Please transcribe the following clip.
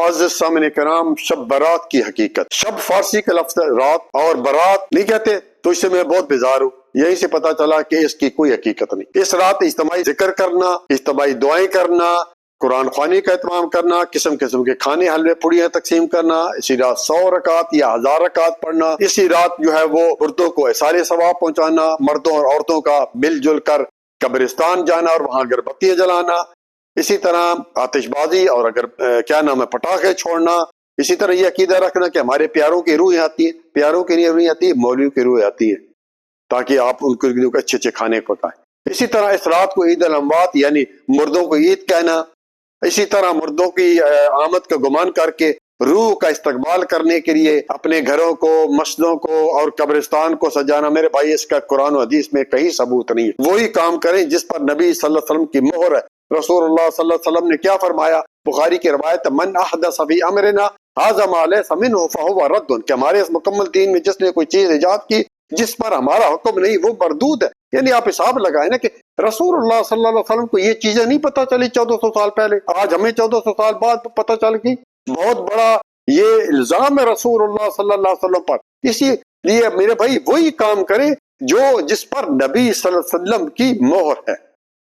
معزز سامعین کرام، شب برات کی حقیقت، شب فارسی کا لفظ رات اور برات نہیں کہتے، تو اس سے میں بہت بیزار ہوں۔ یہی سے پتا چلا کہ اس کی کوئی حقیقت نہیں۔ اس رات اجتماعی ذکر کرنا، اجتماعی دعائیں کرنا، قرآن خوانی کا اہتمام کرنا، قسم قسم کے کھانے حلوے پوڑیاں تقسیم کرنا، اسی رات 100 رکعت یا 1000 رکعت پڑھنا، اسی رات جو ہے وہ مردوں کو احسار ثواب پہنچانا، مردوں اور عورتوں کا مل جل کر قبرستان جانا اور وہاں اگر بتیاں جلانا، اسی طرح آتش بازی اور اگر پٹاخے چھوڑنا، اسی طرح یہ عقیدہ رکھنا کہ ہمارے پیاروں کی روحیں آتی ہیں، پیاروں کی روحیں آتی ہیں، مولویوں کی روحیں آتی ہیں، تاکہ آپ ان کو اچھے اچھے کھانے پکائیں۔ اسی طرح اس رات کو عید الاموات یعنی مردوں کو عید کہنا، اسی طرح مردوں کی آمد کا گمان کر کے روح کا استقبال کرنے کے لیے اپنے گھروں کو، مسجدوں کو اور قبرستان کو سجانا، میرے بھائی اس کا قرآن و حدیث میں کہیں ثبوت نہیں ہے۔ وہی کام کریں جس پر نبی صلی اللہ علیہ وسلم کی مہر ہے۔ رسول اللہ صلی اللہ علیہ وسلم نے کیا فرمایا؟ بخاری کی روایت، من احدث فی امرنا ھذا ما لیس منہ فہو رد، کہ ہمارے اس مکمل دین میں جس نے کوئی چیز ایجاد کی جس پر ہمارا حکم نہیں وہ مردود ہے۔ یعنی آپ حساب لگائیں نا کہ رسول اللہ صلی اللہ علیہ وسلم کو یہ چیزیں نہیں پتہ چلی 1400 سال پہلے، آج ہمیں 1400 سال بعد پتہ چل گئی۔ بہت بڑا یہ الزام ہے رسول اللہ صلی اللہ علیہ وسلم پر۔ اسی لیے میرے بھائی وہی کام کریں جس پر نبی صلی اللہ علیہ وسلم کی مہر ہے۔